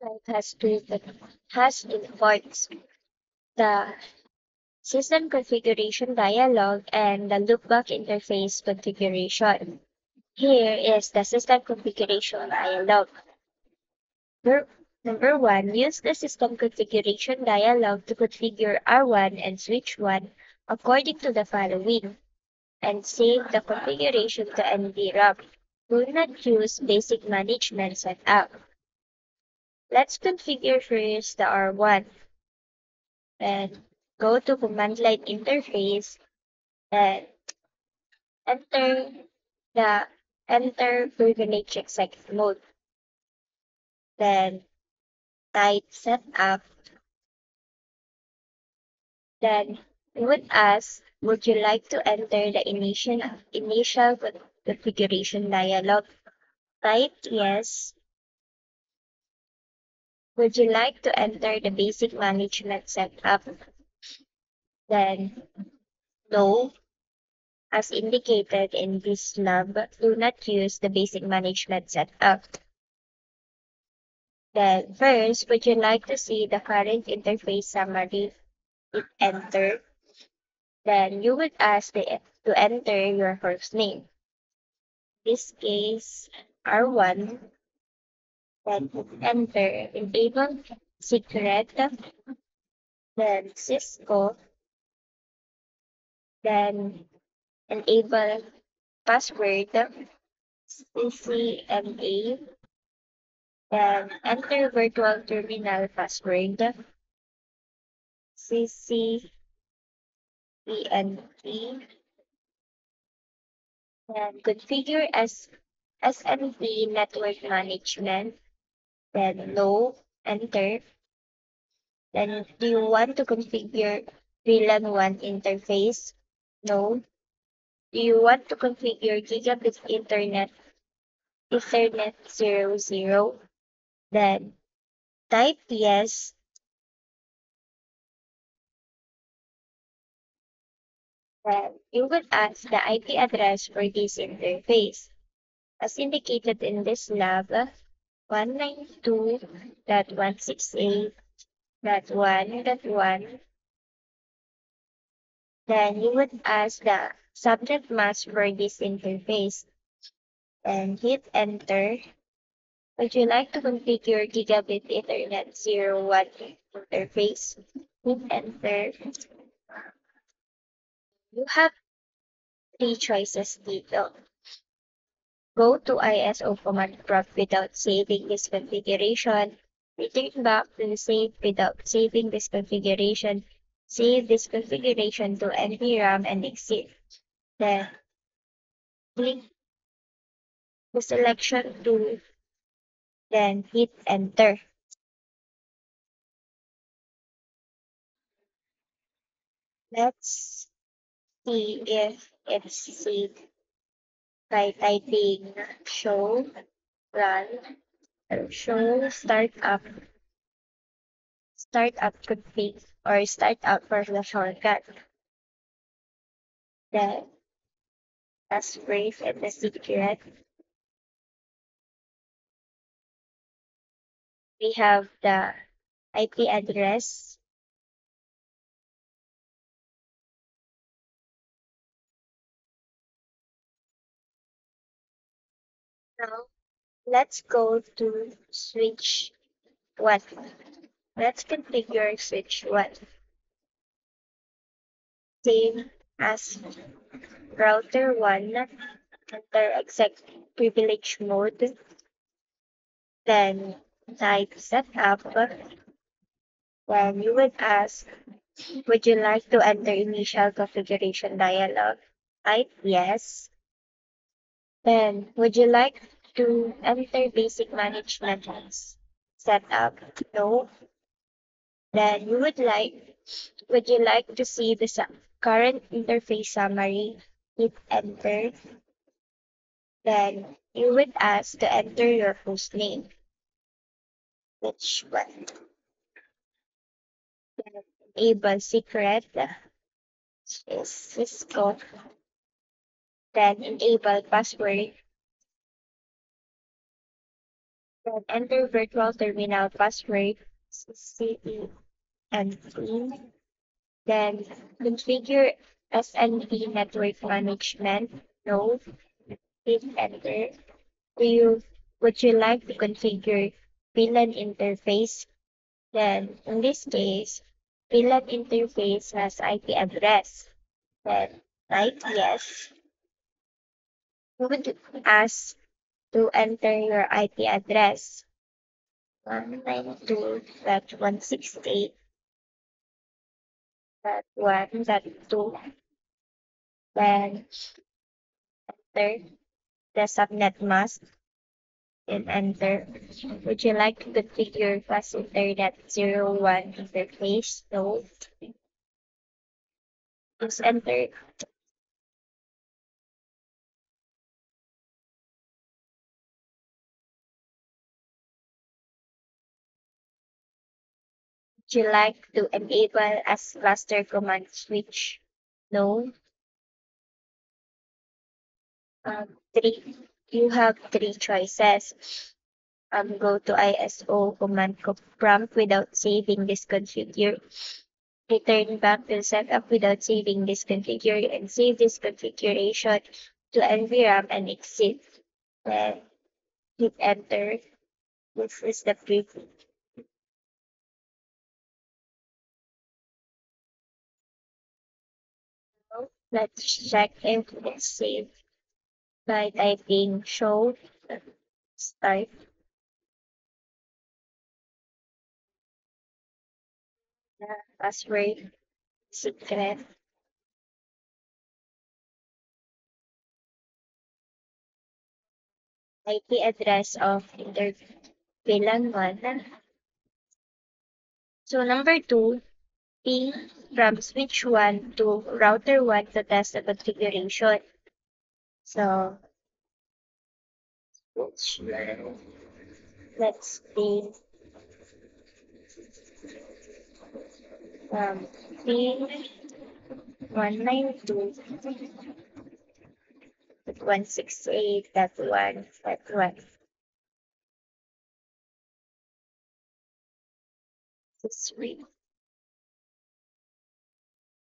Site has two parts: the system configuration dialog and the loopback interface configuration. Here is the system configuration dialog. Number Number one, use the system configuration dialog to configure R1 and switch 1 according to the following, and save the configuration to NVRAM. Do not use basic management setup. Let's configure first the R1 and go to command line interface and enter the enter privilege exec mode. Then type setup. Then we would ask, would you like to enter the initial configuration dialog? Type yes. Would you like to enter the basic management setup? Then no. As indicated in this lab, do not use the basic management setup. Then first, would you like to see the current interface summary? Hit enter. Then you would ask to enter your first name. In this case, R1. Then hit enter. Enable secret. Then Cisco. Then enable password. CCNA. Then enter virtual terminal password. CCENT. Then configure as SMB network management. Then no, enter. Then do you want to configure VLAN 1 interface? No. Do you want to configure gigabit internet Ethernet 00? Then type yes. Then you will ask the IP address for this interface. As indicated in this lab, 192.168.1.1. Then you would ask the subnet mask for this interface and hit enter. Would you like to configure Gigabit Ethernet 01 interface? Hit enter. You have three choices dito. Go to ISO command prompt without saving this configuration. Return back to the save without saving this configuration. Save this configuration to NVRAM and exit. Then click the selection tool. Then hit enter. Let's see if it's saved by typing show run or show startup config or startup for the shortcut. Then passphrase and the secret. We have the IP address. Now let's go to switch 1. Let's configure switch 1. Same as router 1, enter exec privilege mode. Then type setup. Then you would ask, would you like to enter initial configuration dialog? Type yes. Then would you like to enter basic management setup? No. Then would you like to see the current interface summary? Hit enter. Then you would ask to enter your host name. Which one? Then enable secret is Cisco. Then enable password. Then enter virtual terminal password CCTNT. Then configure SNP network management. No, hit enter. Would you like to configure VLAN interface? Then in this case, VLAN interface has IP address. Then type yes. You would ask to enter your IP address 192.168.1.2. Then enter the subnet mask and enter. Would you like to configure fast internet 01 interface? No. Just enter. Would you like to enable as cluster command switch? No. Three. You have three choices. Go to ISO command prompt without saving this configure. Return back to setup without saving this configure and save this configuration to NVRAM and exit. Then hit enter. This is the preview. Let's check if it's saved by typing show start. Password secret. IP address of VLAN 1. So number 2, ping from switch 1 to router 1 to test the configuration. So let's ping ping 192.168.1.1. Let's read.